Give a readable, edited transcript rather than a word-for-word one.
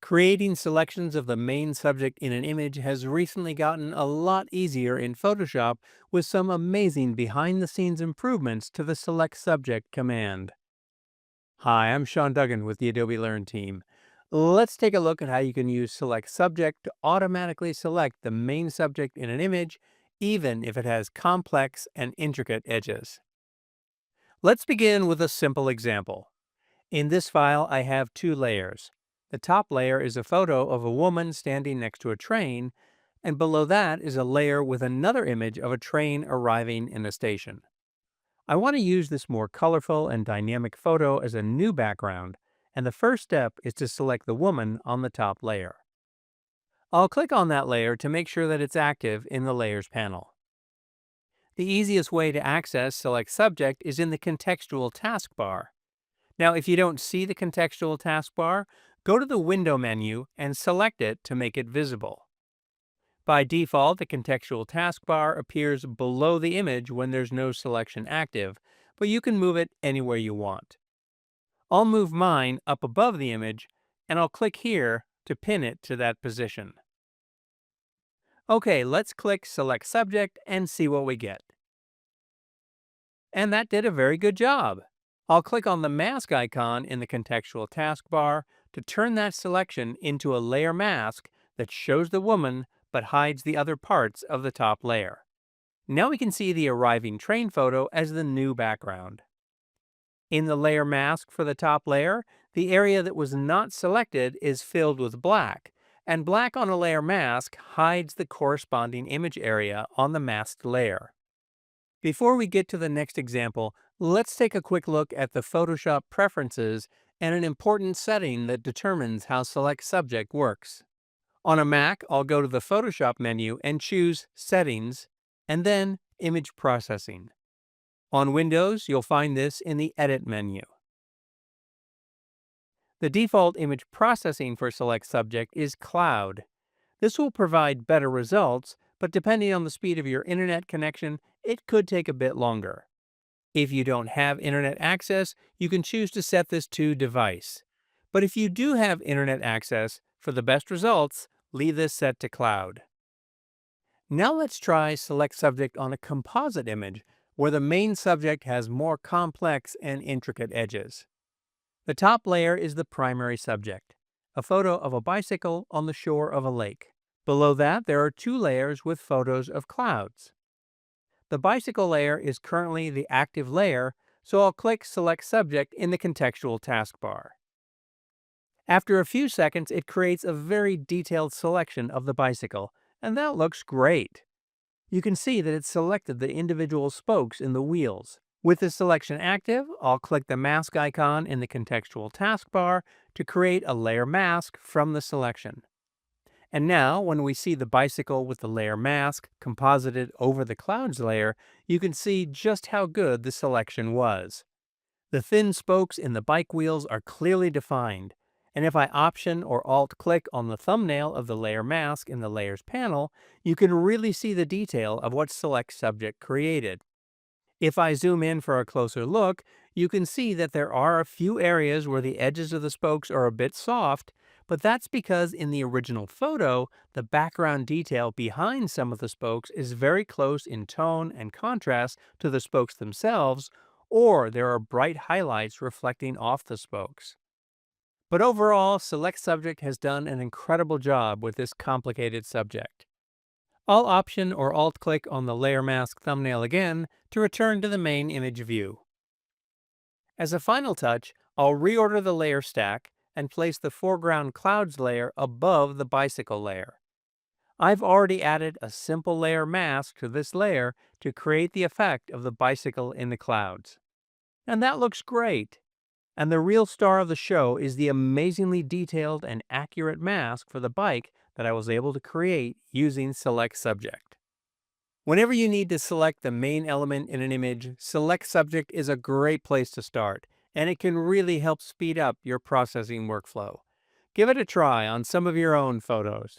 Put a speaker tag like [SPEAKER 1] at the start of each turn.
[SPEAKER 1] Creating selections of the main subject in an image has recently gotten a lot easier in Photoshop with some amazing behind-the-scenes improvements to the Select Subject command. Hi, I'm Sean Duggan with the Adobe Learn team. Let's take a look at how you can use Select Subject to automatically select the main subject in an image, even if it has complex and intricate edges. Let's begin with a simple example. In this file, I have two layers. The top layer is a photo of a woman standing next to a train, and below that is a layer with another image of a train arriving in a station. I want to use this more colorful and dynamic photo as a new background, and the first step is to select the woman on the top layer. I'll click on that layer to make sure that it's active in the Layers panel. The easiest way to access Select Subject is in the Contextual Task Bar. Now, if you don't see the Contextual Task Bar, go to the Window menu and select it to make it visible. By default, the Contextual Task Bar appears below the image when there's no selection active, but you can move it anywhere you want. I'll move mine up above the image, and I'll click here to pin it to that position. Okay, let's click Select Subject and see what we get. And that did a very good job. I'll click on the mask icon in the Contextual Task Bar to turn that selection into a layer mask that shows the woman but hides the other parts of the top layer. Now we can see the arriving train photo as the new background. In the layer mask for the top layer, the area that was not selected is filled with black, and black on a layer mask hides the corresponding image area on the masked layer. Before we get to the next example, let's take a quick look at the Photoshop preferences and an important setting that determines how Select Subject works. On a Mac, I'll go to the Photoshop menu and choose Settings, and then Image Processing. On Windows, you'll find this in the Edit menu. The default image processing for Select Subject is Cloud. This will provide better results, but depending on the speed of your internet connection, it could take a bit longer. If you don't have internet access, you can choose to set this to Device. But if you do have internet access, for the best results, leave this set to Cloud. Now let's try Select Subject on a composite image, where the main subject has more complex and intricate edges. The top layer is the primary subject, a photo of a bicycle on the shore of a lake. Below that, there are two layers with photos of clouds. The bicycle layer is currently the active layer, so I'll click Select Subject in the Contextual Task Bar. After a few seconds, it creates a very detailed selection of the bicycle, and that looks great. You can see that it's selected the individual spokes in the wheels. With the selection active, I'll click the mask icon in the Contextual Task Bar to create a layer mask from the selection. And now, when we see the bicycle with the layer mask composited over the clouds layer, you can see just how good the selection was. The thin spokes in the bike wheels are clearly defined, and if I Option or Alt-click on the thumbnail of the layer mask in the Layers panel, you can really see the detail of what Select Subject created. If I zoom in for a closer look, you can see that there are a few areas where the edges of the spokes are a bit soft, but that's because in the original photo, the background detail behind some of the spokes is very close in tone and contrast to the spokes themselves, or there are bright highlights reflecting off the spokes. But overall, Select Subject has done an incredible job with this complicated subject. I'll Option or Alt-click on the layer mask thumbnail again to return to the main image view. As a final touch, I'll reorder the layer stack and place the foreground clouds layer above the bicycle layer. I've already added a simple layer mask to this layer to create the effect of the bicycle in the clouds. And that looks great. And the real star of the show is the amazingly detailed and accurate mask for the bike that I was able to create using Select Subject. Whenever you need to select the main element in an image, Select Subject is a great place to start, and it can really help speed up your processing workflow. Give it a try on some of your own photos.